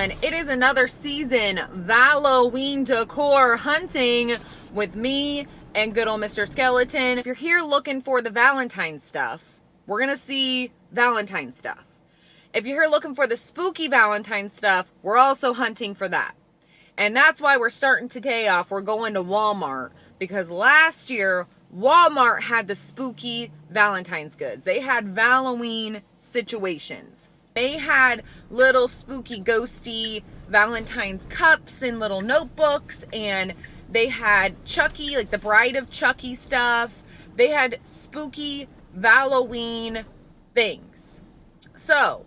everyone. It is another season VALLOWEEN decor hunting with me and good old Mr. Skeleton. If you're here looking for the Valentine stuff, we're gonna see Valentine stuff. If you're here looking for the spooky Valentine stuff, we're also hunting for that. And that's why we're starting today off. We're going to Walmart because last year Walmart had the spooky Valentine's goods. They had VALLOWEEN situations. They had little spooky ghosty Valentine's cups and little notebooks, and they had Chucky, like the Bride of Chucky stuff. They had spooky VALLOWEEN things. So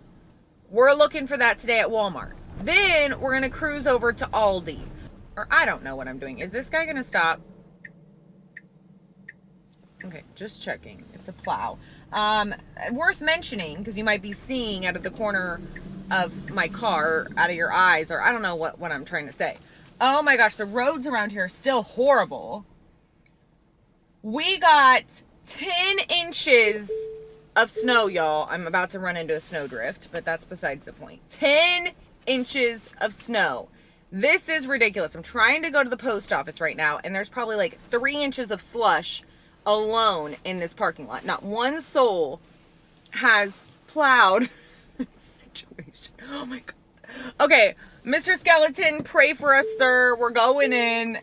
we're looking for that today at Walmart. Then we're gonna cruise over to Aldi. Or I don't know what I'm doing. Is this guy gonna stop? Okay, just checking. It's a plow. Worth mentioning, because you might be seeing out of the corner of my car, out of your eyes, or I don't know what I'm trying to say. Oh my gosh, the roads around here are still horrible. We got 10 inches of snow, y'all. I'm about to run into a snowdrift, but that's besides the point. 10 inches of snow. This is ridiculous. I'm trying to go to the post office right now, and there's probably like 3 inches of slush alone in this parking lot. Not one soul has plowed this situation. Oh my god. Okay, Mr. Skeleton, pray for us, sir. We're going in.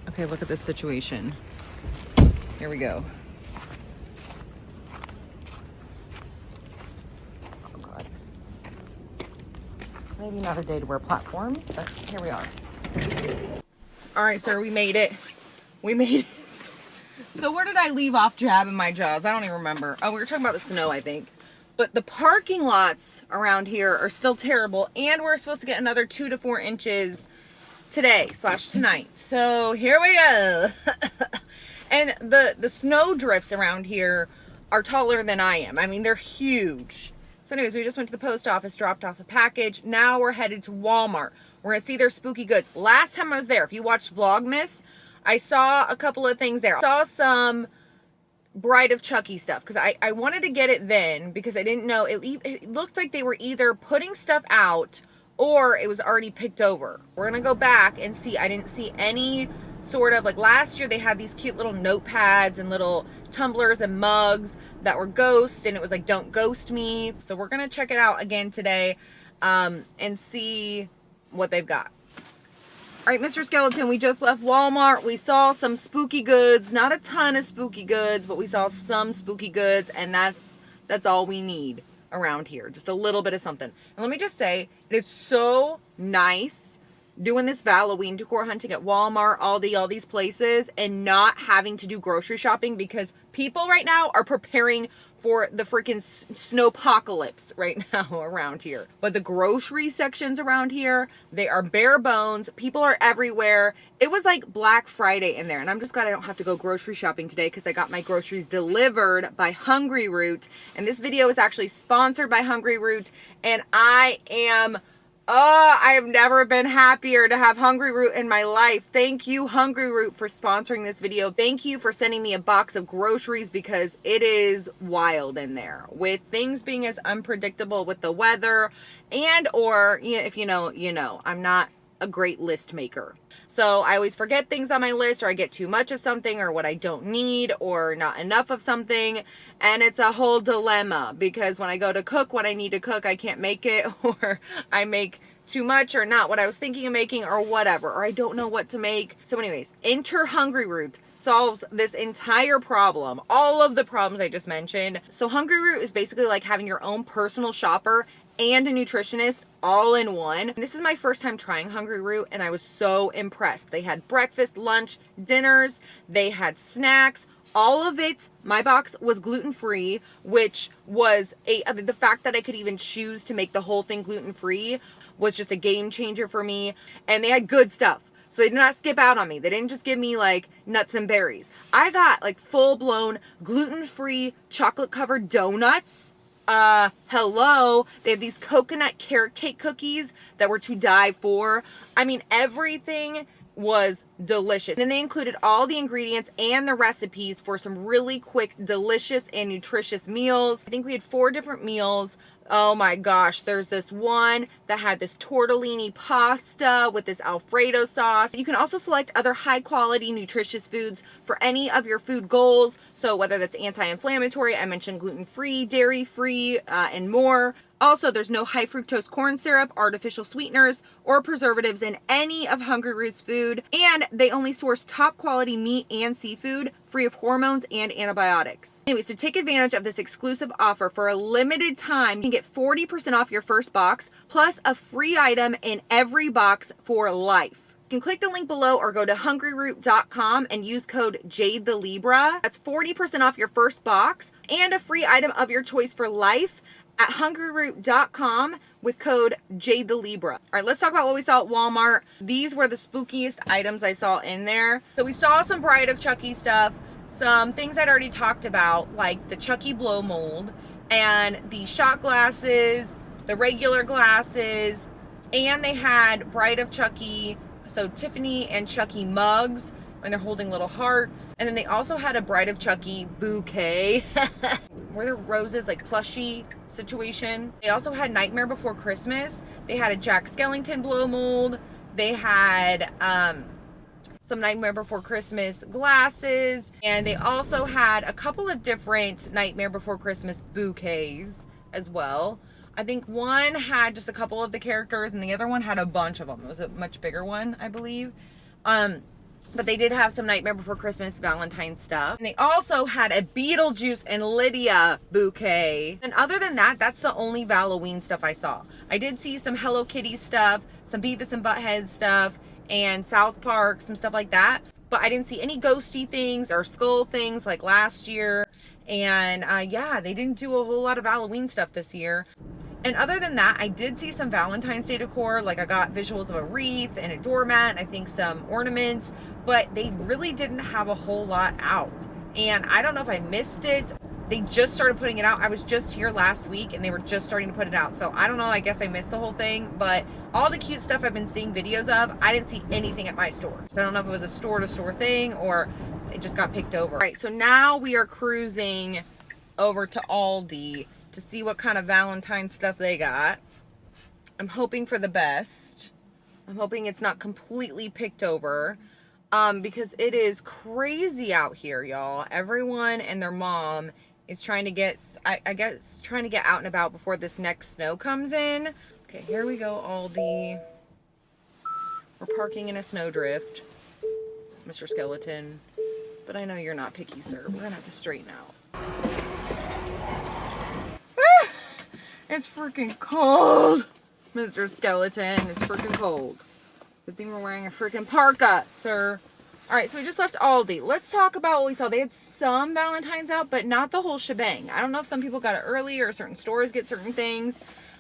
Okay, look at this situation. Here we go. Oh god. Maybe not a day to wear platforms, but here we are. All right, sir, we made it. We made it. So where did I leave off jabbing my jaws? I don't even remember. Oh, we were talking about the snow, I think. But the parking lots around here are still terrible. And we're supposed to get another 2 to 4 inches today/tonight. So here we go. And the snow drifts around here are taller than I am. I mean, they're huge. So anyways, we just went to the post office, dropped off a package. Now we're headed to Walmart. We're going to see their spooky goods. Last time I was there, if you watched Vlogmas, I saw a couple of things there. I saw some Bride of Chucky stuff because I wanted to get it then because I didn't know. It looked like they were either putting stuff out or it was already picked over. We're going to go back and see. I didn't see any sort of, like last year they had these cute little notepads and little tumblers and mugs that were ghosts, and it was like, don't ghost me. So we're going to check it out again today and see what they've got. All right, Mr. Skeleton, we just left Walmart. We saw some spooky goods. Not a ton of spooky goods, but we saw some spooky goods, and that's all we need around here. Just a little bit of something. And let me just say, it is so nice doing this VALLOWEEN decor hunting at Walmart, Aldi, all these places, and not having to do grocery shopping because people right now are preparing for the freaking snowpocalypse right now around here. But the grocery sections around here, they are bare bones. People are everywhere. It was like Black Friday in there. And I'm just glad I don't have to go grocery shopping today because I got my groceries delivered by Hungry Root. And this video is actually sponsored by Hungry Root. And I have never been happier to have Hungry Root in my life. Thank you, Hungry Root, for sponsoring this video. Thank you for sending me a box of groceries because it is wild in there. With things being as unpredictable with the weather and or, if you know, you know, I'm not a great list maker. So I always forget things on my list, or I get too much of something, or what I don't need, or not enough of something. And it's a whole dilemma because when I go to cook what I need to cook, I can't make it, or I make too much, or not what I was thinking of making, or whatever, or I don't know what to make. So anyways, enter Hungry Root solves this entire problem, all of the problems I just mentioned. So Hungry Root is basically like having your own personal shopper and a nutritionist all in one. This is my first time trying Hungry Root, and I was so impressed. They had breakfast, lunch, dinners, they had snacks, all of it. My box was gluten-free, which was the fact that I could even choose to make the whole thing gluten-free was just a game changer for me. And they had good stuff. So they did not skip out on me. They didn't just give me like nuts and berries. I got like full-blown gluten-free chocolate-covered donuts. Hello. They had these coconut carrot cake cookies that were to die for. I mean, everything was delicious. And they included all the ingredients and the recipes for some really quick, delicious, and nutritious meals. I think we had 4 different meals. Oh my gosh, there's this one that had this tortellini pasta with this Alfredo sauce. You can also select other high quality nutritious foods for any of your food goals. So whether that's anti-inflammatory, I mentioned gluten-free, dairy-free, and more. Also, there's no high fructose corn syrup, artificial sweeteners, or preservatives in any of Hungry Root's food. And they only source top quality meat and seafood, free of hormones and antibiotics. Anyways, to take advantage of this exclusive offer for a limited time, you can get 40% off your first box, plus a free item in every box for life. You can click the link below or go to hungryroot.com and use code JADETheLibra. That's 40% off your first box and a free item of your choice for life at hungryroot.com with code JADETheLibra. All right, let's talk about what we saw at Walmart. These were the spookiest items I saw in there. So we saw some Bride of Chucky stuff, some things I'd already talked about, like the Chucky blow mold and the shot glasses, the regular glasses, and they had Bride of Chucky, so Tiffany and Chucky mugs, and they're holding little hearts. And then they also had a Bride of Chucky bouquet. Were there roses, like plushie situation? They also had Nightmare Before Christmas. They had a Jack Skellington blow mold. They had some Nightmare Before Christmas glasses. And they also had a couple of different Nightmare Before Christmas bouquets as well. I think one had just a couple of the characters and the other one had a bunch of them. It was a much bigger one, I believe. But they did have some Nightmare Before Christmas Valentine stuff. And they also had a Beetlejuice and Lydia bouquet. And other than that, that's the only Halloween stuff I saw. I did see some Hello Kitty stuff, some Beavis and Butthead stuff, and South Park, some stuff like that. But I didn't see any ghosty things or skull things like last year. And yeah, they didn't do a whole lot of Halloween stuff this year. And other than that, I did see some Valentine's Day decor. Like I got visuals of a wreath and a doormat, and I think some ornaments, but they really didn't have a whole lot out. And I don't know if I missed it. They just started putting it out. I was just here last week and they were just starting to put it out. So I don't know, I guess I missed the whole thing, but all the cute stuff I've been seeing videos of, I didn't see anything at my store. So I don't know if it was a store to store thing or it just got picked over. All right, so now we are cruising over to Aldi to see what kind of Valentine stuff they got. I'm hoping for the best. I'm hoping it's not completely picked over because it is crazy out here, y'all. Everyone and their mom is trying to get, I guess, trying to get out and about before this next snow comes in. Okay, here we go, Aldi. We're parking in a snowdrift, Mr. Skeleton. But I know you're not picky, sir. We're gonna have to straighten out. It's freaking cold, Mr. Skeleton. It's freaking cold. Good thing we're wearing a freaking parka, sir. All right, so we just left Aldi. Let's talk about what we saw. They had some Valentine's out, but not the whole shebang. I don't know if some people got it early or certain stores get certain things,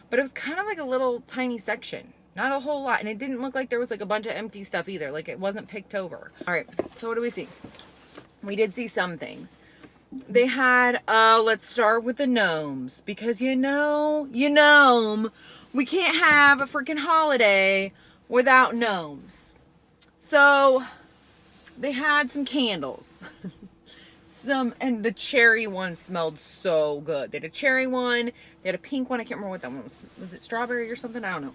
but it was kind of like a little tiny section. Not a whole lot, and it didn't look like there was like a bunch of empty stuff either. Like it wasn't picked over. All right, so what do we see? We did see some things. They had, let's start with the gnomes, because you know, we can't have a freaking holiday without gnomes. So they had some candles, and the cherry one smelled so good. They had a cherry one, they had a pink one. I can't remember what that one was. Was it strawberry or something? I don't know.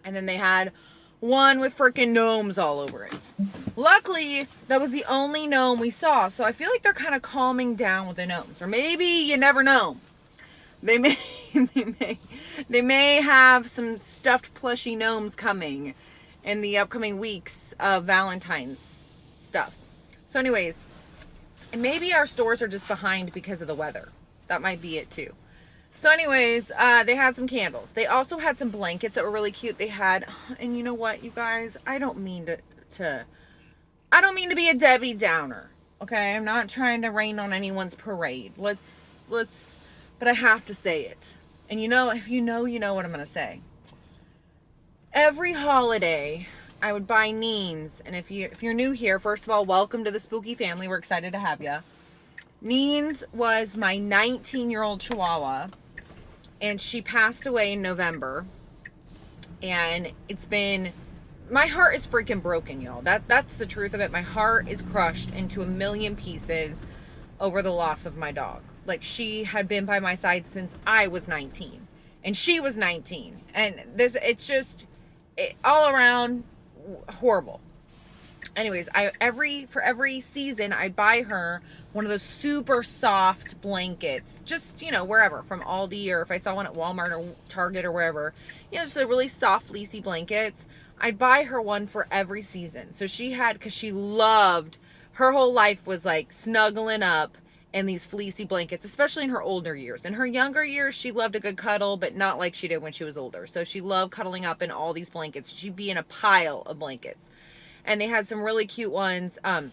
And then they had one with freaking gnomes all over it. Luckily, that was the only gnome we saw. So I feel like they're kind of calming down with the gnomes. Or maybe, you never know. They may have some stuffed plushy gnomes coming in the upcoming weeks of Valentine's stuff. So anyways, and maybe our stores are just behind because of the weather. That might be it too. So anyways, they had some candles. They also had some blankets that were really cute. They had, and you know what, you guys, I don't mean to be a Debbie Downer. Okay, I'm not trying to rain on anyone's parade. Let's, but I have to say it. And you know, if you know what I'm gonna say. Every holiday, I would buy Neen's, and if you're new here, first of all, welcome to the spooky family. We're excited to have you. Neen's was my 19-year-old Chihuahua, and she passed away in November. And it's been, my heart is freaking broken, y'all. That's the truth of it. My heart is crushed into a million pieces over the loss of my dog. Like, she had been by my side since I was 19. and she was 19. And it's just all around horrible. Anyways, for every season, I'd buy her one of those super soft blankets, just, you know, wherever, from Aldi, or if I saw one at Walmart or Target or wherever, you know, just the really soft, fleecy blankets. I'd buy her one for every season. So she had, because she loved, her whole life was like snuggling up in these fleecy blankets, especially in her older years. In her younger years, she loved a good cuddle, but not like she did when she was older. So she loved cuddling up in all these blankets. She'd be in a pile of blankets. And they had some really cute ones. And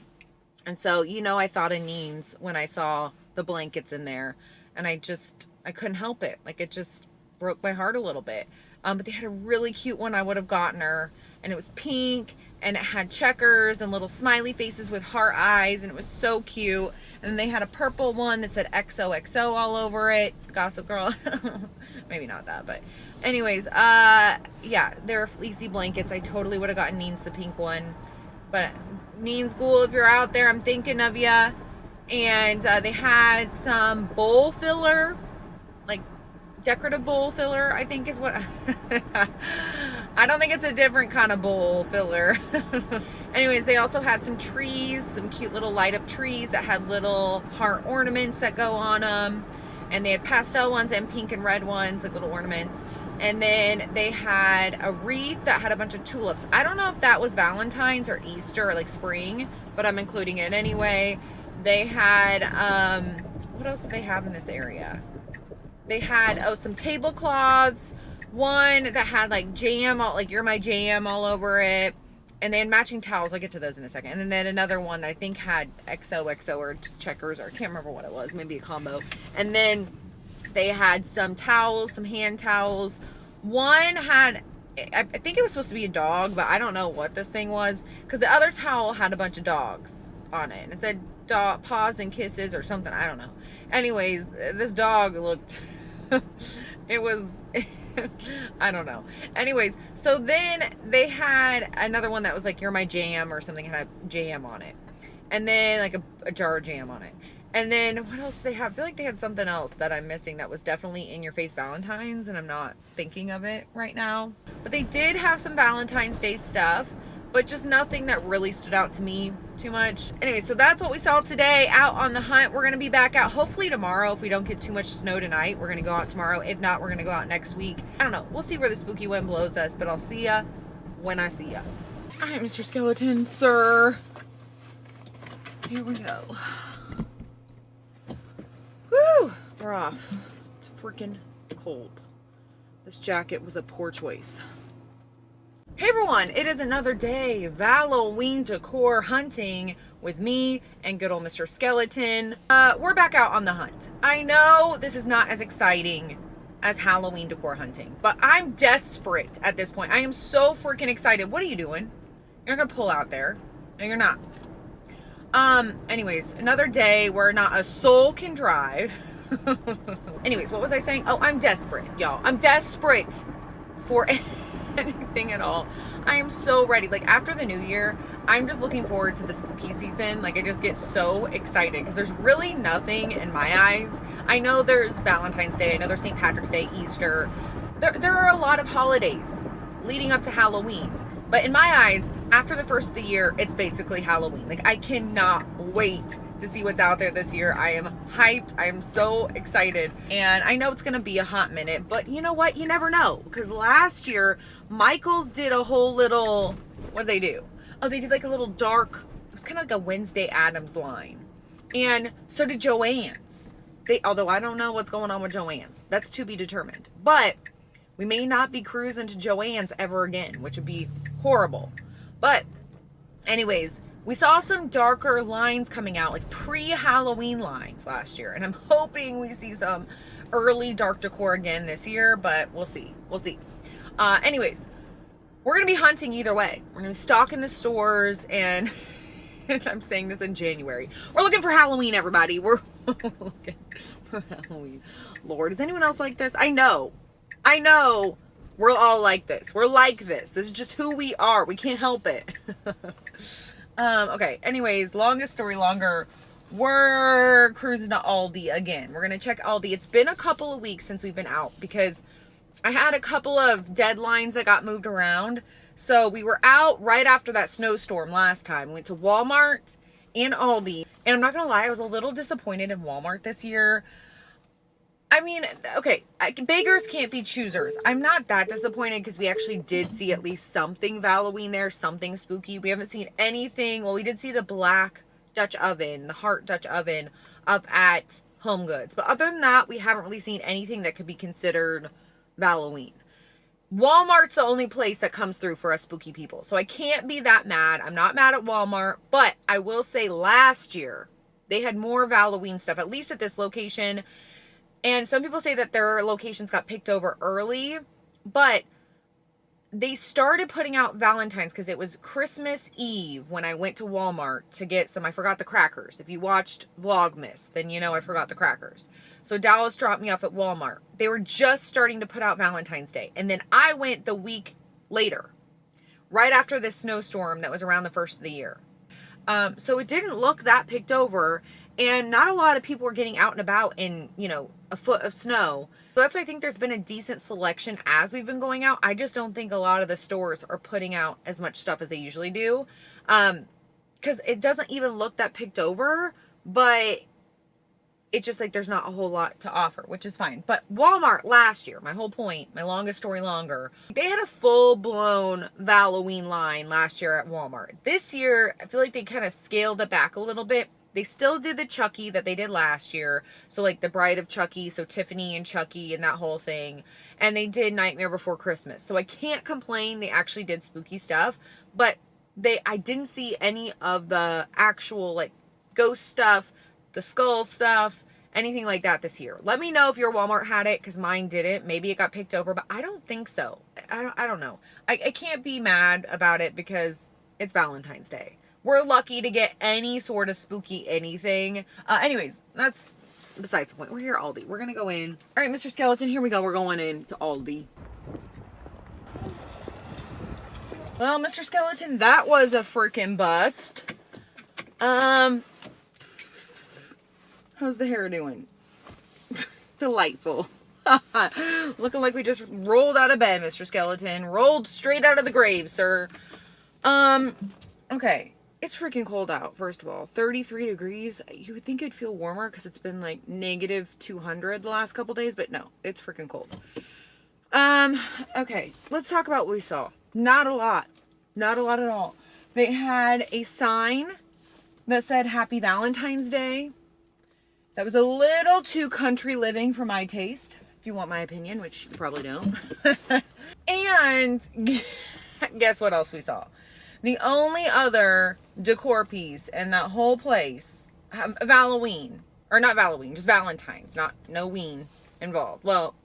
so, you know, I thought of Neens when I saw the blankets in there. And I couldn't help it. Like, it just broke my heart a little bit. But they had a really cute one I would have gotten her. And it was pink. And it had checkers and little smiley faces with heart eyes. And it was so cute. And then they had a purple one that said XOXO all over it. Gossip Girl. Maybe not that, but anyways, yeah, they're fleecy blankets. I totally would have gotten Neens the pink one. But Neens Ghoul, if you're out there, I'm thinking of ya. And they had some bowl filler, like decorative bowl filler, I think is what. I don't think it's a different kind of bowl filler. Anyways, they also had some trees, some cute little light up trees that had little heart ornaments that go on them. And they had pastel ones and pink and red ones, like little ornaments. And then they had a wreath that had a bunch of tulips. I don't know if that was Valentine's or Easter or like spring, but I'm including it anyway. They had, what else did they have in this area? They had, some tablecloths. One that had like jam, like You're My Jam all over it. And they had matching towels. I'll get to those in a second. And then another one that I think had XOXO or just checkers, or I can't remember what it was. Maybe a combo. And then they had some towels, some hand towels. One had, I think it was supposed to be a dog, but I don't know what this thing was. Because the other towel had a bunch of dogs on it. And it said dog, paws and kisses or something. I don't know. Anyways, this dog looked, it was... I don't know. Anyways, so then they had another one that was like You're My Jam or something, had a jam on it. And then like a jar of jam on it. And then what else did they have? I feel like they had something else that I'm missing that was definitely In Your Face Valentine's, and I'm not thinking of it right now. But they did have some Valentine's Day stuff, but just nothing that really stood out to me too much. Anyway, so that's what we saw today out on the hunt. We're going to be back out hopefully tomorrow. If we don't get too much snow tonight, we're going to go out tomorrow. If not, we're going to go out next week. I don't know. We'll see where the spooky wind blows us, but I'll see ya when I see ya. All right, Mr. Skeleton, sir. Here we go. Woo! We're off. It's freaking cold. This jacket was a poor choice. Hey everyone, it is another day VALLOWEEN decor hunting with me and good old Mr. Skeleton. We're back out on the hunt. I know this is not as exciting as Halloween decor hunting, but I'm desperate at this point. I am so freaking excited. What are you doing? You're not gonna pull out there. No, you're not. Anyways, another day where not a soul can drive. Anyways, what was I saying? Oh, I'm desperate, y'all. I'm desperate for anything at all. I am so ready. Like, after the new year, I'm just looking forward to the spooky season. Like, I just get so excited because there's really nothing in my eyes. I know there's Valentine's Day. I know there's St. Patrick's Day, Easter. There are a lot of holidays leading up to Halloween. But in my eyes, after the first of the year, it's basically Halloween. Like, I cannot wait to see what's out there this year. I am hyped. I am so excited. And I know it's going to be a hot minute, but you know what? You never know. Because last year, Michael's did a whole little, what did they do? Oh, they did like a little dark, it was kind of like a Wednesday Addams line. And so did Joann's. Although I don't know what's going on with Joann's. That's to be determined. But we may not be cruising to Joann's ever again, which would be horrible. But anyways, we saw some darker lines coming out, like pre-Halloween lines last year. And I'm hoping we see some early dark decor again this year, but we'll see. We'll see. Anyways, we're going to be hunting either way. We're going to be stocking the stores, and I'm saying this in January. We're looking for Halloween, everybody. We're looking for Halloween. Lord, is anyone else like this? I know. We're all like this. We're like this. This is just who we are. We can't help it. Okay. Anyways, longest story longer. We're cruising to Aldi again. We're going to check Aldi. It's been a couple of weeks since we've been out because I had a couple of deadlines that got moved around. So we were out right after that snowstorm last time. We went to Walmart and Aldi. And I'm not going to lie, I was a little disappointed in Walmart this year. I mean, okay, beggars can't be choosers. I'm not that disappointed because we actually did see at least something Halloween there, something spooky. We haven't seen anything. Well, we did see the black Dutch oven, the heart Dutch oven up at Home Goods. But other than that, we haven't really seen anything that could be considered Halloween. Walmart's the only place that comes through for us spooky people. So I can't be that mad. I'm not mad at Walmart. But I will say last year, they had more Halloween stuff, at least at this location. And some people say that their locations got picked over early, but they started putting out Valentine's because it was Christmas Eve when I went to Walmart to get some, I forgot the crackers. If you watched Vlogmas, then you know I forgot the crackers. So Dallas dropped me off at Walmart. They were just starting to put out Valentine's Day. And then I went the week later, right after this snowstorm that was around the first of the year. So it didn't look that picked over. And not a lot of people were getting out and about in, you know, a foot of snow. So that's why I think there's been a decent selection as we've been going out. I just don't think a lot of the stores are putting out as much stuff as they usually do. Because it doesn't even look that picked over. But it's just like there's not a whole lot to offer, which is fine. But Walmart last year, my whole point, my longest story longer, they had a full-blown Halloween line last year at Walmart. This year, I feel like they kind of scaled it back a little bit. They still did the Chucky that they did last year. So like the Bride of Chucky, so Tiffany and Chucky and that whole thing. And they did Nightmare Before Christmas. So I can't complain. They actually did spooky stuff. But I didn't see any of the actual like ghost stuff, the skull stuff, anything like that this year. Let me know if your Walmart had it, because mine didn't. Maybe it got picked over, but I don't think so. I don't know. I can't be mad about it because it's Valentine's Day. We're lucky to get any sort of spooky anything. Anyways, that's besides the point. We're here at Aldi. We're going to go in. All right, Mr. Skeleton, here we go. We're going in to Aldi. Well, Mr. Skeleton, that was a freaking bust. How's the hair doing? Delightful. Looking like we just rolled out of bed, Mr. Skeleton. Rolled straight out of the grave, sir. Okay. It's freaking cold out, first of all. 33 degrees. You would think it'd feel warmer because it's been like negative 200 the last couple days, but no, it's freaking cold. Okay, let's talk about what we saw. Not a lot. Not a lot at all. They had a sign that said Happy Valentine's Day. That was a little too country living for my taste, if you want my opinion, which you probably don't. And guess what else we saw? The only other decor piece in that whole place, Halloween, or not Halloween, just Valentine's, no ween involved. Well,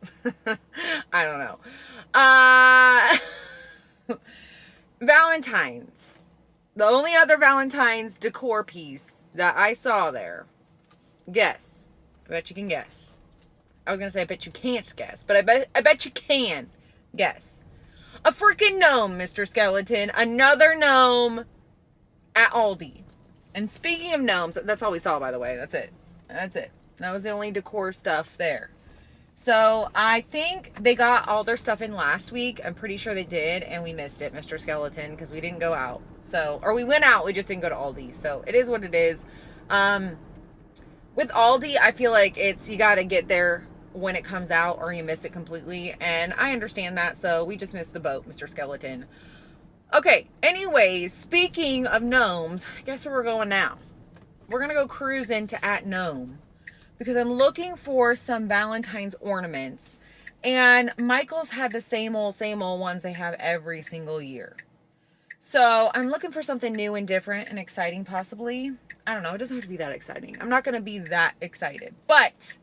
I don't know. Valentine's. The only other Valentine's decor piece that I saw there. Guess. I bet you can guess. I was going to say I bet you can't guess, but I bet you can guess. A freaking gnome, Mr. Skeleton. Another gnome at Aldi. And speaking of gnomes, that's all we saw, by the way. That's it. That's it. That was the only decor stuff there. So I think they got all their stuff in last week. I'm pretty sure they did. And we missed it, Mr. Skeleton, because we didn't go out. So, or we went out. We just didn't go to Aldi. So it is what it is. With Aldi, I feel like you got to get there when it comes out or you miss it completely, and I understand that, so we just missed the boat, Mr. Skeleton. Okay, anyways, speaking of gnomes, guess where we're going now? We're gonna go cruise into at Gnome because I'm looking for some Valentine's ornaments, and Michael's had the same old ones they have every single year. So I'm looking for something new and different and exciting, possibly. I don't know, it doesn't have to be that exciting. I'm not gonna be that excited, but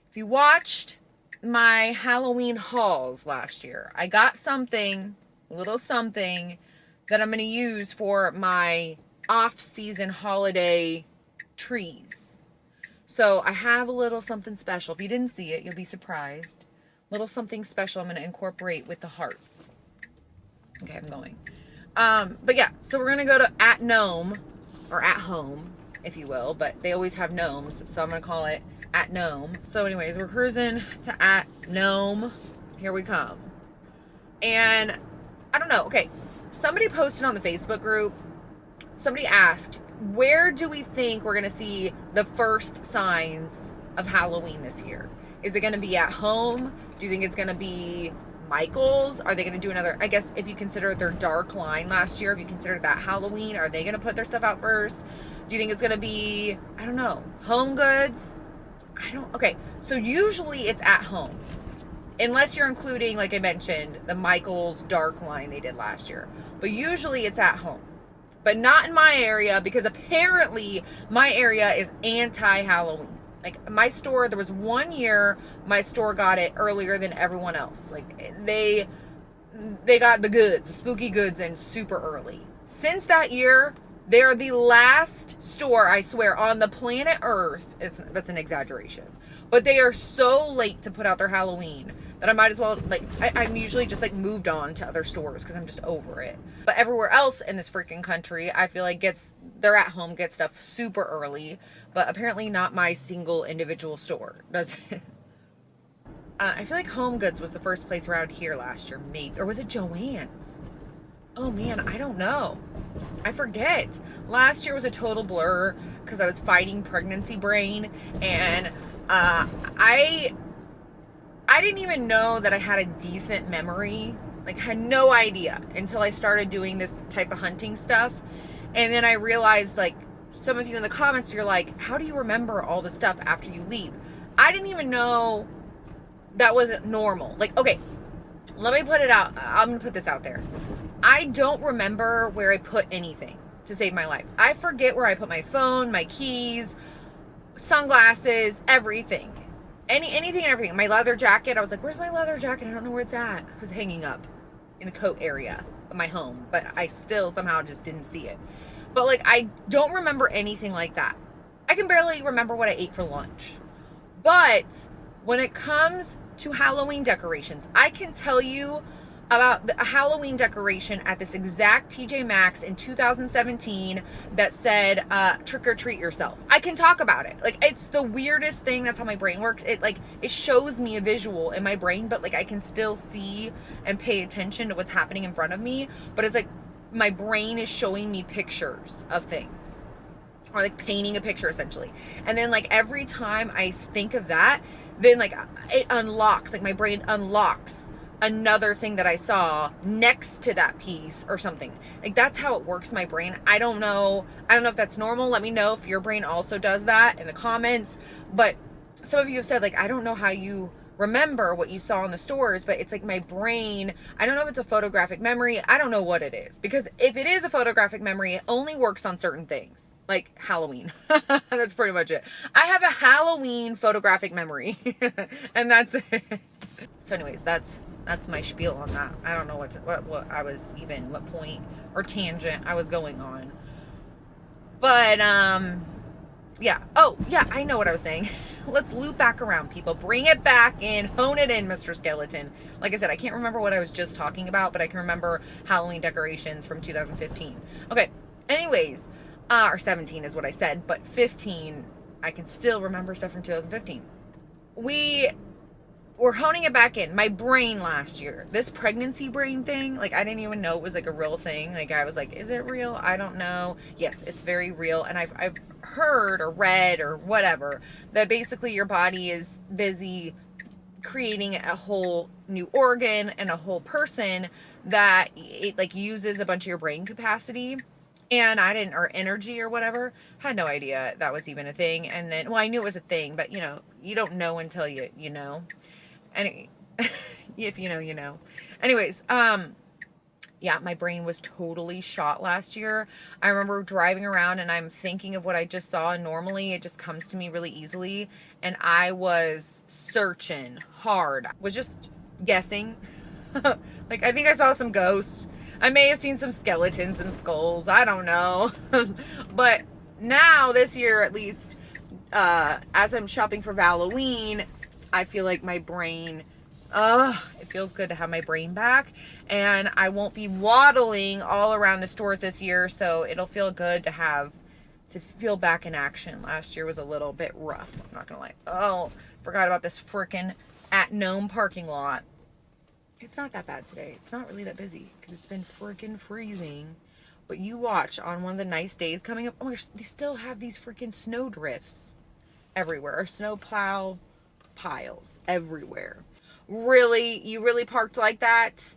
if you watched my Halloween hauls last year, I got something, a little something, that I'm going to use for my off-season holiday trees. So I have a little something special. If you didn't see it, you'll be surprised. Little something special I'm going to incorporate with the hearts. Okay, I'm going. But yeah, so we're going to go to at Gnome, or at home, if you will, but they always have gnomes, so I'm going to call it at Gnome. So anyways, we're cruising to at Gnome. here we come. And I don't know. Okay. Somebody posted on the Facebook group, somebody asked, where do we think we're going to see the first signs of Halloween this year? Is it going to be at home? Do you think it's going to be Michael's? Are they going to do another, I guess if you consider their dark line last year, if you consider that Halloween, are they going to put their stuff out first? Do you think it's going to be, I don't know, Home Goods? Okay. So usually it's at home. Unless you're including, like I mentioned, the Michael's dark line they did last year. But usually it's at home. But not in my area, because apparently my area is anti-Halloween. Like my store, there was 1 year my store got it earlier than everyone else. Like they got the goods, the spooky goods in super early. Since that year, they're the last store, I swear, on the planet Earth. That's an exaggeration. But they are so late to put out their Halloween that I might as well, like, I'm usually just like moved on to other stores because I'm just over it. But everywhere else in this freaking country, I feel like they're at home, get stuff super early. But apparently not my single individual store does it. I feel like Home Goods was the first place around here last year, maybe. Or was it Joann's? Oh man, I don't know. I forget. Last year was a total blur because I was fighting pregnancy brain, and I didn't even know that I had a decent memory. Like, had no idea until I started doing this type of hunting stuff. And then I realized, like, some of you in the comments, you're like, how do you remember all the stuff after you leave? I didn't even know that wasn't normal. Like, okay, let me put it out. I'm going to put this out there. I don't remember where I put anything to save my life. I forget where I put my phone, my keys, sunglasses, everything. Anything and everything. My leather jacket, I was like, where's my leather jacket? I don't know where it's at. It was hanging up in the coat area of my home, but I still somehow just didn't see it. But like, I don't remember anything like that. I can barely remember what I ate for lunch. But when it comes to Halloween decorations, I can tell you about a Halloween decoration at this exact TJ Maxx in 2017 that said, trick or treat yourself. I can talk about it. Like, it's the weirdest thing. That's how my brain works. It shows me a visual in my brain, but like I can still see and pay attention to what's happening in front of me. But it's like my brain is showing me pictures of things, or like painting a picture essentially. And then like every time I think of that, then like it unlocks, like my brain unlocks another thing that I saw next to that piece or something. Like, that's how it works in my brain. I don't know if that's normal. Let me know if your brain also does that in the comments. But some of you have said, like, I don't know how you remember what you saw in the stores, but it's like my brain, I don't know if it's a photographic memory. I don't know what it is, because if it is a photographic memory, it only works on certain things, like Halloween. That's pretty much it. I have a Halloween photographic memory and that's it. So anyways, that's my spiel on that. I don't know what I was even, what point or tangent I was going on. But, yeah. Oh, yeah, I know what I was saying. Let's loop back around, people. Bring it back in. Hone it in, Mr. Skeleton. Like I said, I can't remember what I was just talking about, but I can remember Halloween decorations from 2015. Okay. Anyways, or 17 is what I said, but 15, I can still remember stuff from 2015. We're honing it back in. My brain last year, this pregnancy brain thing, like I didn't even know it was like a real thing. Like I was like, is it real? I don't know. Yes, it's very real. And I've heard or read or whatever that basically your body is busy creating a whole new organ and a whole person that it like uses a bunch of your brain capacity. And or energy or whatever. Had no idea that was even a thing. And then, well, I knew it was a thing, but you know, you don't know until you know. And if you know, you know. Anyways, yeah, my brain was totally shot last year. I remember driving around and I'm thinking of what I just saw, and normally it just comes to me really easily. And I was searching hard. Was just guessing. Like, I think I saw some ghosts. I may have seen some skeletons and skulls. I don't know. But now, this year at least, as I'm shopping for VALLOWEEN, I feel like my brain, it feels good to have my brain back. And I won't be waddling all around the stores this year, so it'll feel good to feel back in action. Last year was a little bit rough, I'm not gonna lie. Oh, forgot about this frickin' at Nome parking lot. It's not that bad today. It's not really that busy because it's been freaking freezing. But you watch on one of the nice days coming up. Oh my gosh, they still have these freaking snow drifts everywhere, or snow plow piles everywhere. Really? You really parked like that?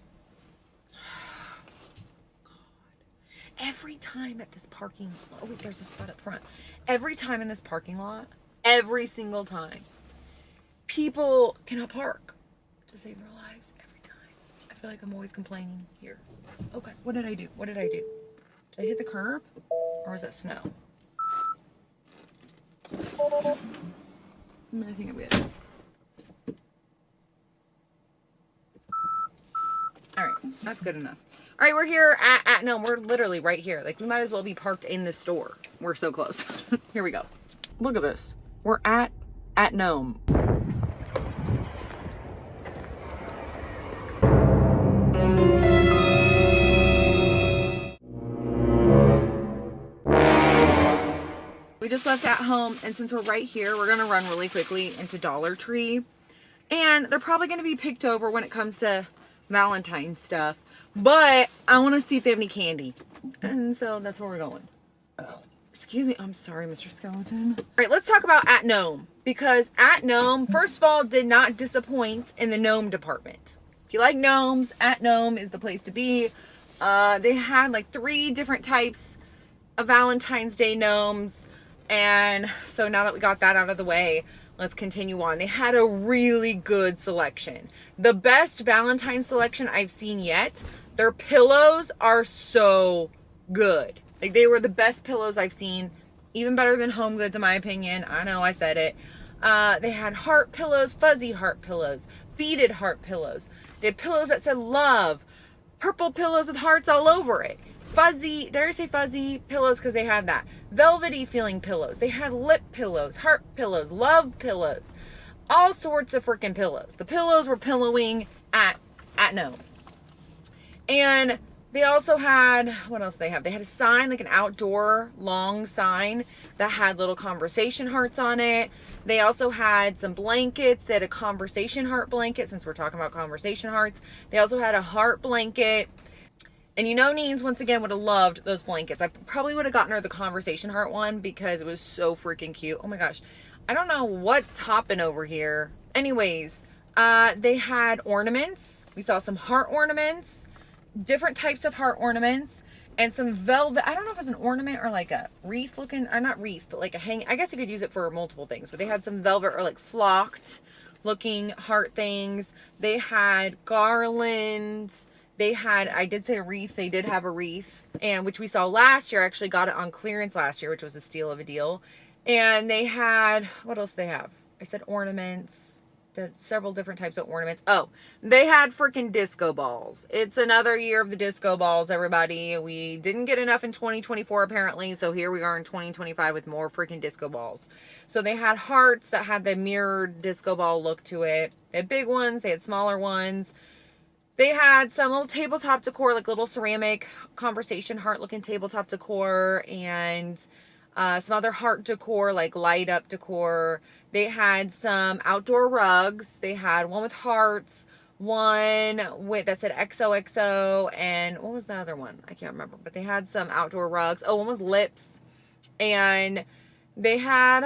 Every time at this parking lot, oh wait, there's a spot up front. Every time in this parking lot, every single time, people cannot park to save their lives every time. I feel like I'm always complaining here. Okay, what did I do? What did I do? Did I hit the curb? Or was that snow? I think I'm good. Alright, that's good enough. Alright, we're here no, we're literally right here. Like, we might as well be parked in the store. We're so close. Here we go. Look at this. We're at Nome. We just left at home, and since we're right here, we're going to run really quickly into Dollar Tree. And they're probably going to be picked over when it comes to Valentine's stuff. But I want to see if they have any candy. And so that's where we're going. Excuse me. I'm sorry, Mr. Skeleton. All right, let's talk about at Nome. Because at Nome, first of all, did not disappoint in the gnome department. If you like gnomes, at Nome is the place to be. They had like 3 different types of Valentine's Day gnomes. And so now that we got that out of the way, let's continue on. They had a really good selection. The best Valentine's selection I've seen yet. Their pillows are so good. Like, they were the best pillows I've seen. Even better than Home Goods, in my opinion. I know, I said it. They had heart pillows, fuzzy heart pillows, beaded heart pillows. They had pillows that said love. Purple pillows with hearts all over it. Fuzzy, dare I say fuzzy pillows, because they had that. Velvety feeling pillows. They had lip pillows, heart pillows, love pillows. All sorts of freaking pillows. The pillows were pillowing at Nome. And they also had, what else did they have? They had a sign, like an outdoor long sign that had little conversation hearts on it. They also had some blankets. They had a conversation heart blanket, since we're talking about conversation hearts. They also had a heart blanket. And you know, Neens, once again, would have loved those blankets. I probably would have gotten her the conversation heart one because it was so freaking cute. Oh my gosh. I don't know what's hopping over here. Anyways, they had ornaments. We saw some heart ornaments, different types of heart ornaments, and some velvet. I don't know if it's an ornament or like a wreath looking, or not wreath, but like a hang. I guess you could use it for multiple things, but they had some velvet or like flocked looking heart things. They had garlands. They had, I did say a wreath. They did have a wreath, and which we saw last year. Actually got it on clearance last year, which was a steal of a deal. And they had, what else they have? I said ornaments. Several different types of ornaments. Oh, they had freaking disco balls. It's another year of the disco balls, everybody. We didn't get enough in 2024 apparently, so here we are in 2025 with more freaking disco balls. So they had hearts that had the mirrored disco ball look to it. They had big ones. They had smaller ones. They had some little tabletop decor, like little ceramic conversation heart looking tabletop decor, and some other heart decor, like light up decor. They had some outdoor rugs. They had one with hearts, one with that said XOXO, and what was the other one? I can't remember, but they had some outdoor rugs. Oh, one was lips. And they had,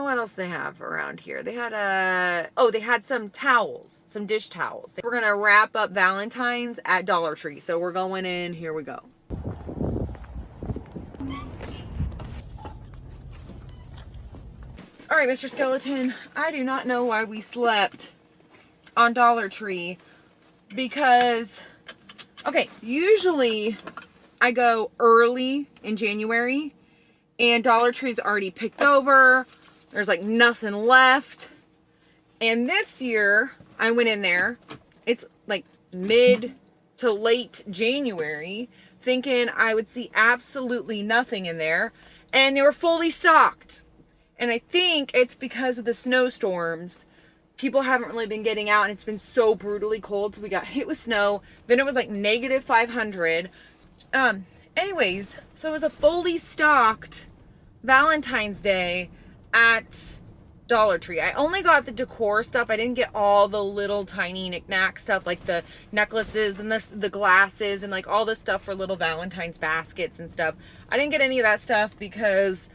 what else they have around here? They had, they had some towels, some dish towels. We're going to wrap up Valentine's at Dollar Tree. So we're going in, here we go. All right, Mr. Skeleton, I do not know why we slept on Dollar Tree because, okay, usually I go early in January and Dollar Tree's already picked over. There's like nothing left. And this year I went in there, it's like mid to late January, thinking I would see absolutely nothing in there, and they were fully stocked. And I think it's because of the snowstorms. People haven't really been getting out, and it's been so brutally cold. So we got hit with snow. Then it was like negative 500. Anyways, so it was a fully stocked Valentine's Day at Dollar Tree. I only got the decor stuff. I didn't get all the little tiny knickknack stuff, like the necklaces and the glasses and like all the stuff for little Valentine's baskets and stuff. I didn't get any of that stuff because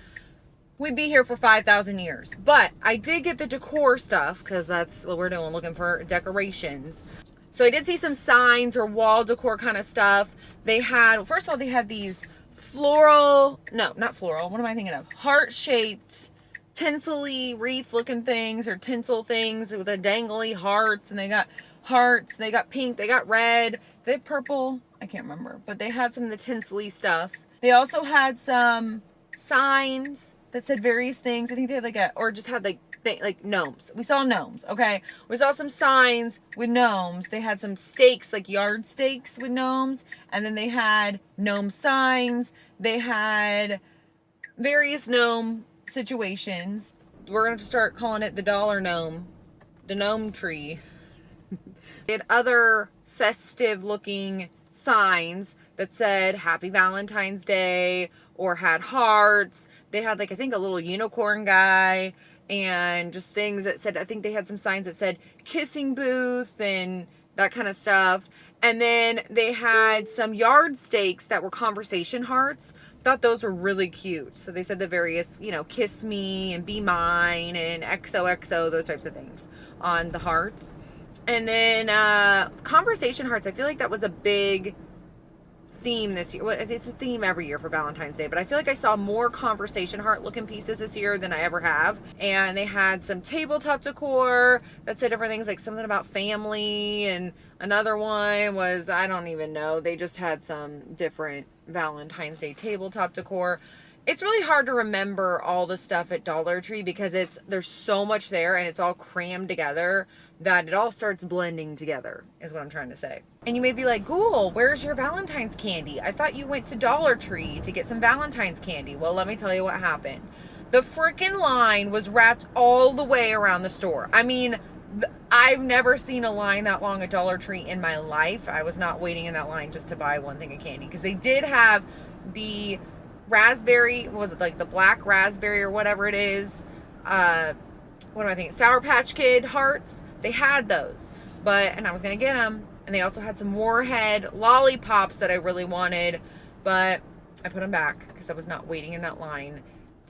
we'd be here for 5,000 years. But I did get the decor stuff because that's what we're doing, looking for decorations. So I did see some signs or wall decor kind of stuff. They had, first of all, they had these floral, no, not floral. What am I thinking of? Heart-shaped, tinsely wreath-looking things or tinsel things with the dangly hearts. And they got hearts, they got pink, they got red, they had purple. I can't remember. But they had some of the tinsely stuff. They also had some signs that said various things. I think they had like or just had like gnomes. We saw gnomes, okay? We saw some signs with gnomes. They had some stakes, like yard stakes with gnomes. And then they had gnome signs. They had various gnome situations. We're going to start calling it the dollar gnome. The gnome tree. They had other festive looking signs that said Happy Valentine's Day or had hearts. They had like, I think a little unicorn guy and just things that said, I think they had some signs that said kissing booth and that kind of stuff. And then they had some yard stakes that were conversation hearts. Thought those were really cute. So they said the various, you know, kiss me and be mine and XOXO, those types of things on the hearts. And then conversation hearts, I feel like that was a big theme this year. Well, it's a theme every year for Valentine's Day, but I feel like I saw more conversation heart looking pieces this year than I ever have. And they had some tabletop decor that said different things, like something about family, and another one was, I don't even know, they just had some different Valentine's Day tabletop decor. It's really hard to remember all the stuff at Dollar Tree because there's so much there and it's all crammed together that it all starts blending together, is what I'm trying to say. And you may be like, Ghoul, where's your Valentine's candy? I thought you went to Dollar Tree to get some Valentine's candy. Well, let me tell you what happened. The freaking line was wrapped all the way around the store. I mean, I've never seen a line that long at Dollar Tree in my life. I was not waiting in that line just to buy one thing of candy because they did have the raspberry, was it like the black raspberry or whatever it is? What am I thinking? Sour Patch Kid hearts. They had those, and I was going to get them. And they also had some Warhead lollipops that I really wanted, but I put them back because I was not waiting in that line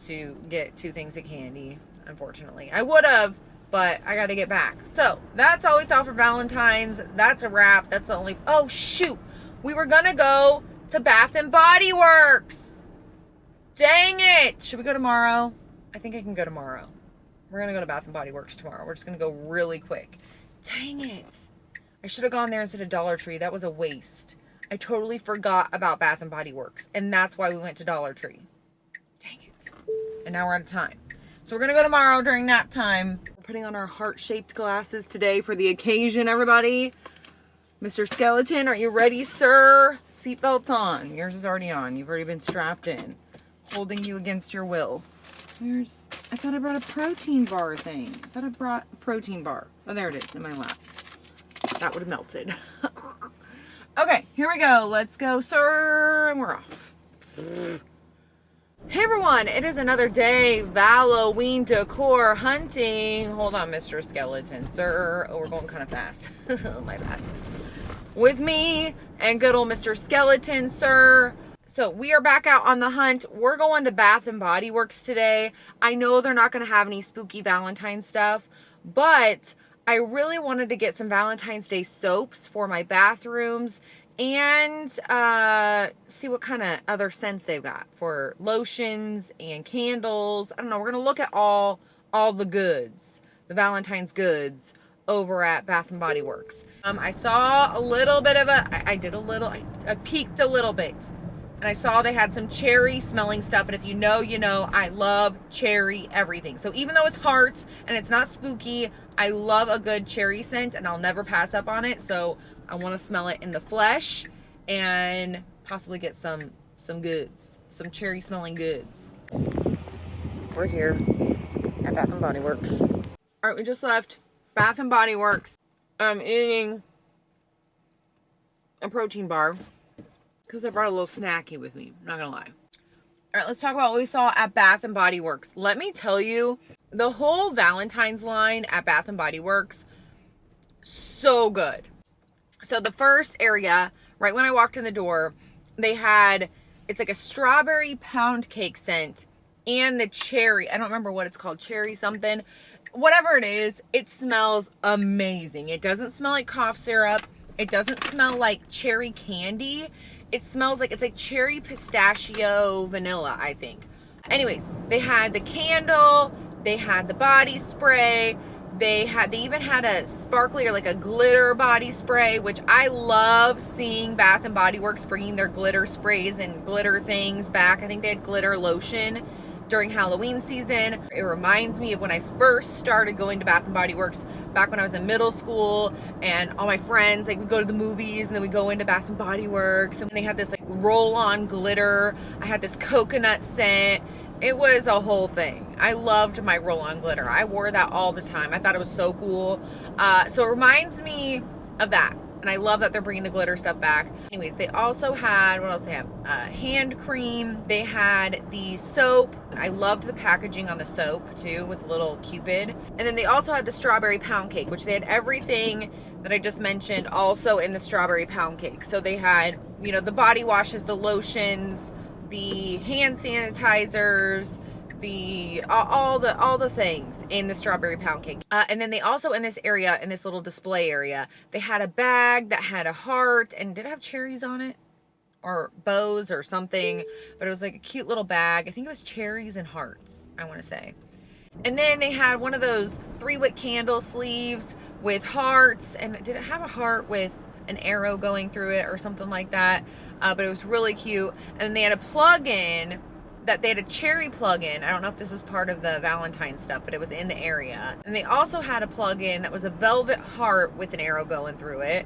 to get 2 things of candy, unfortunately. I would have, but I got to get back. So that's all we saw for Valentine's. That's a wrap. That's the only, oh shoot. We were going to go to Bath and Body Works. Dang it. Should we go tomorrow? I think I can go tomorrow. We're going to go to Bath and Body Works tomorrow. We're just going to go really quick. Dang it. I should have gone there instead of Dollar Tree. That was a waste. I totally forgot about Bath and Body Works. And that's why we went to Dollar Tree. Dang it. And now we're out of time. So we're going to go tomorrow during nap time. We're putting on our heart-shaped glasses today for the occasion, everybody. Mr. Skeleton, are you ready, sir? Seatbelt's on. Yours is already on. You've already been strapped in. Holding you against your will. I thought I brought a protein bar thing. I thought I brought a protein bar. Oh, there it is in my lap. That would have melted. Okay, here we go. Let's go, sir. And we're off. Hey, everyone. It is another day. VALLOWEEN decor hunting. Hold on, Mr. Skeleton, sir. Oh, we're going kind of fast. My bad. With me and good old Mr. Skeleton, sir. So we are back out on the hunt. We're going to Bath and Body Works today. I know they're not going to have any spooky Valentine's stuff, but I really wanted to get some Valentine's Day soaps for my bathrooms and see what kind of other scents they've got for lotions and candles. I don't know. We're going to look at all the goods, the Valentine's goods over at Bath and Body Works. I saw a little bit of I peeked a little bit. And I saw they had some cherry smelling stuff. And if you know, you know, I love cherry everything. So even though it's hearts and it's not spooky, I love a good cherry scent and I'll never pass up on it. So I want to smell it in the flesh and possibly get some goods, some cherry smelling goods. We're here at Bath and Body Works. All right, we just left Bath and Body Works. I'm eating a protein bar. Because I brought a little snacky with me, not gonna lie. All right, let's talk about what we saw at Bath and Body Works. Let me tell you, The whole Valentine's line at Bath and Body Works, so good. So the first area, right when I walked in the door, they had, it's like a strawberry pound cake scent and the cherry, I don't remember what it's called, cherry something. Whatever it is, it smells amazing. It doesn't smell like cough syrup. It doesn't smell like cherry candy. It smells like, it's like cherry pistachio vanilla, I think. Anyways, they had the candle, they had the body spray, they even had a sparkly or like a glitter body spray, which I love seeing Bath and Body Works bringing their glitter sprays and glitter things back. I think they had glitter lotion during Halloween season. It reminds me of when I first started going to Bath and Body Works back when I was in middle school, and all my friends, like, we go to the movies and then we go into Bath and Body Works, and they had this like roll-on glitter. I had this coconut scent. It was a whole thing. I loved my roll-on glitter. I wore that all the time. I thought it was so cool. So it reminds me of that. And I love that they're bringing the glitter stuff back. Anyways, they also had, what else they have? Hand cream. They had the soap. I loved the packaging on the soap too, with a little Cupid. And then they also had the strawberry pound cake, which they had everything that I just mentioned also in the strawberry pound cake. So they had, you know, the body washes, the lotions, the hand sanitizers, all the things in the strawberry pound cake. And then they also, in this area, in this little display area, they had a bag that had a heart, and did it have cherries on it? Or bows or something, but it was like a cute little bag. I think it was cherries and hearts, I want to say. And then they had one of those 3-wick candle sleeves with hearts, and did it have a heart with an arrow going through it or something like that? But it was really cute. And then they had a plug-in, that they had a cherry plug-in. I don't know if this was part of the Valentine stuff, but it was in the area. And they also had a plug-in that was a velvet heart with an arrow going through it.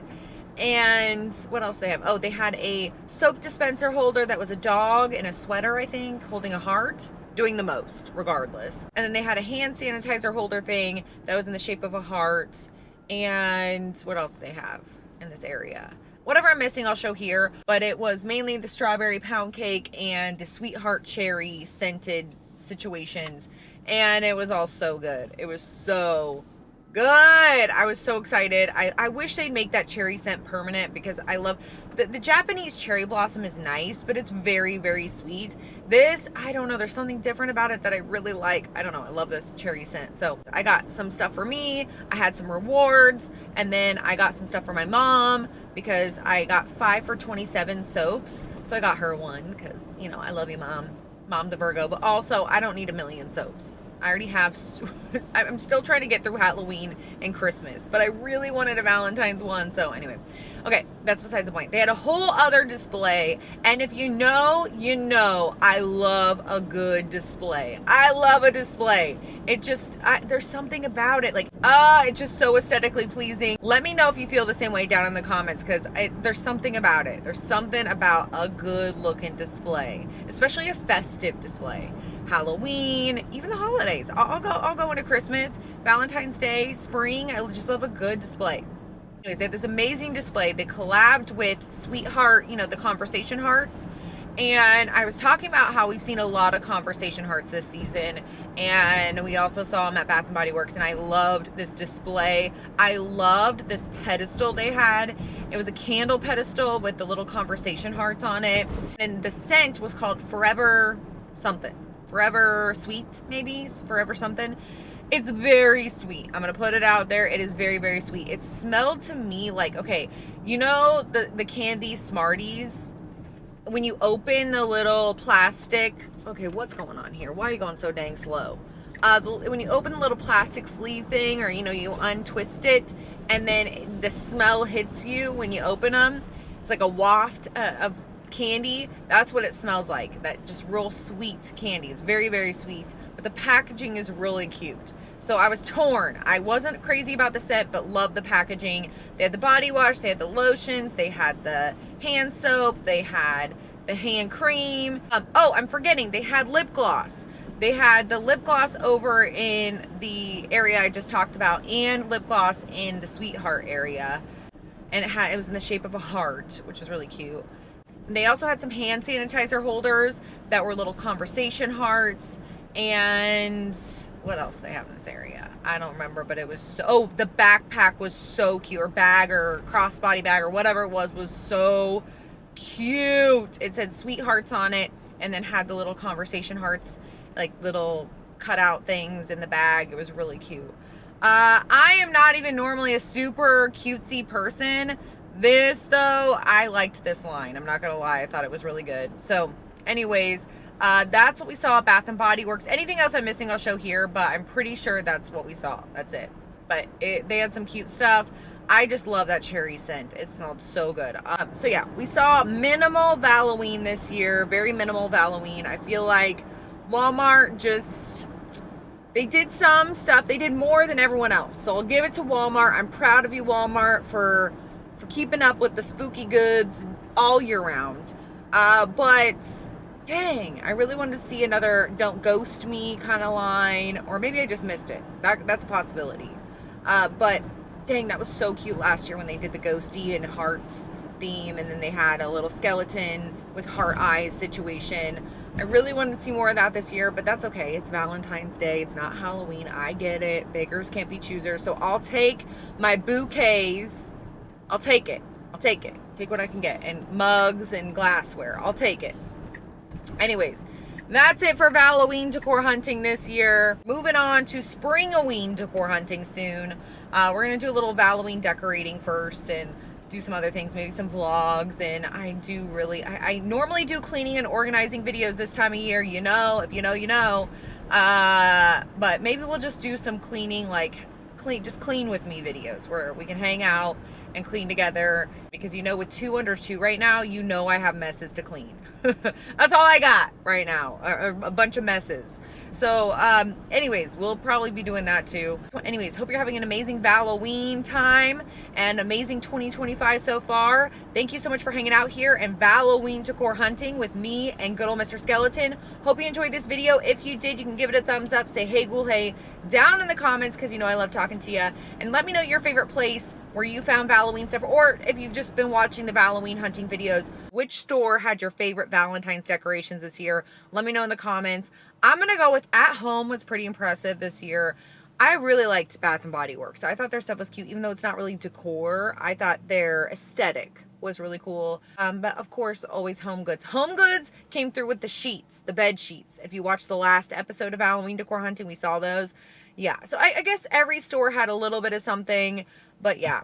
And what else they have? Oh, they had a soap dispenser holder that was a dog in a sweater, I think, holding a heart, doing the most, regardless. And then they had a hand sanitizer holder thing that was in the shape of a heart. And what else do they have in this area? Whatever I'm missing, I'll show here. But it was mainly the strawberry pound cake and the sweetheart cherry scented situations. And it was all so good. It was so good. I was so excited. I wish they'd make that cherry scent permanent, because I love the Japanese cherry blossom is nice, but it's very, very sweet. This, I don't know, there's something different about it that I really like. I don't know, I love this cherry scent. So I got some stuff for me, I had some rewards, and then I got some stuff for my mom, because I got 5 for $27 soaps. So I got her one, because, you know, I love you, Mom the Virgo. But also, I don't need a million soaps. I already have, I'm still trying to get through Halloween and Christmas, but I really wanted a Valentine's one. So anyway, okay, that's besides the point. They had a whole other display, and if you know, you know, I love a good display. I love a display. It just, there's something about it, like, it's just so aesthetically pleasing. Let me know if you feel the same way down in the comments, because there's something about it. There's something about a good looking display, especially a festive display. Halloween, even the holidays. I'll go into Christmas, Valentine's Day, spring. I just love a good display. Anyways, they had this amazing display. They collabed with Sweetheart, you know, the conversation hearts. And I was talking about how we've seen a lot of conversation hearts this season, and we also saw them at Bath & Body Works, and I loved this display. I loved this pedestal they had. It was a candle pedestal with the little conversation hearts on it, and the scent was called Forever something. Forever Sweet, maybe? Forever something. It's very sweet. I'm going to put it out there. It is very, very sweet. It smelled to me like, okay, you know the candy Smarties? When you open the little plastic, okay, what's going on here? Why are you going so dang slow? When you open the little plastic sleeve thing, or, you know, you untwist it, and then the smell hits you when you open them, it's like a waft of candy. That's what it smells like. That just real sweet candy. It's very, very sweet, but the packaging is really cute. So I was torn. I wasn't crazy about the set, but loved the packaging. They had the body wash, they had the lotions, they had the hand soap, they had the hand cream. Oh, I'm forgetting, they had lip gloss. They had the lip gloss over in the area I just talked about, and lip gloss in the sweetheart area. And it was in the shape of a heart, which was really cute. They also had some hand sanitizer holders that were little conversation hearts, And what else they have in this area? I don't remember, but it was so, oh, the backpack was so cute, or bag, or crossbody bag, or whatever it was so cute. It said sweethearts on it, and then had the little conversation hearts, like little cutout things in the bag. It was really cute. I am not even normally a super cutesy person. This, though, I liked this line. I'm not gonna lie, I thought it was really good. So anyways, that's what we saw at Bath and Body Works. Anything else I'm missing I'll show here, but I'm pretty sure that's what we saw. That's it. But they had some cute stuff. I just love that cherry scent. It smelled so good. So yeah, we saw minimal VALLOWEEN this year. Very minimal VALLOWEEN. I feel like Walmart just, they did some stuff. They did more than everyone else. So I'll give it to Walmart. I'm proud of you, Walmart, for keeping up with the spooky goods all year round. But dang, I really wanted to see another "Don't Ghost Me" kind of line, or maybe I just missed it. That's a possibility. But dang, that was so cute last year when they did the ghosty and hearts theme, and then they had a little skeleton with heart eyes situation. I really wanted to see more of that this year, but that's okay. It's Valentine's Day. It's not Halloween. I get it. Beggars can't be choosers. So I'll take my bouquets. I'll take it. I'll take it. Take what I can get. And mugs and glassware. I'll take it. Anyways, that's it for VALLOWEEN decor hunting this year. Moving on to Springoween decor hunting soon. We're going to do a little VALLOWEEN decorating first and do some other things, maybe some vlogs. And I normally do cleaning and organizing videos this time of year. You know, if you know, you know. But maybe we'll just do some cleaning, like just clean with me videos where we can hang out and clean together, because you know, with 2 under 2 right now, you know I have messes to clean. That's all I got right now, a bunch of messes. So anyways, we'll probably be doing that too. Anyways, hope you're having an amazing VALLOWEEN time and amazing 2025 so far. Thank you so much for hanging out here and VALLOWEEN decor hunting with me and good old Mr. Skeleton. Hope you enjoyed this video. If you did, you can give it a thumbs up, say hey ghoul hey down in the comments, because you know I love talking to you, and let me know your favorite place where you found VALLOWEEN stuff, or if you've just been watching the VALLOWEEN hunting videos, which store had your favorite Valentine's decorations this year? Let me know in the comments. I'm gonna go with At Home was pretty impressive this year. I really liked Bath and Body Works. I thought their stuff was cute, even though it's not really decor. I thought their aesthetic was really cool. But of course, always Home Goods. Home Goods came through with the sheets, the bed sheets. If you watched the last episode of VALLOWEEN decor hunting, we saw those. Yeah, so I guess every store had a little bit of something, but yeah.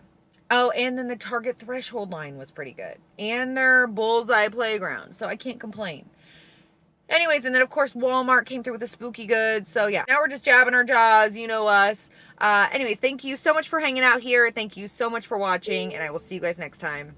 Oh, and then the Target Threshold line was pretty good. And their Bullseye Playground, so I can't complain. Anyways, and then of course Walmart came through with the spooky goods. So yeah, now we're just jabbing our jaws, you know us. Anyways, thank you so much for hanging out here. Thank you so much for watching, and I will see you guys next time.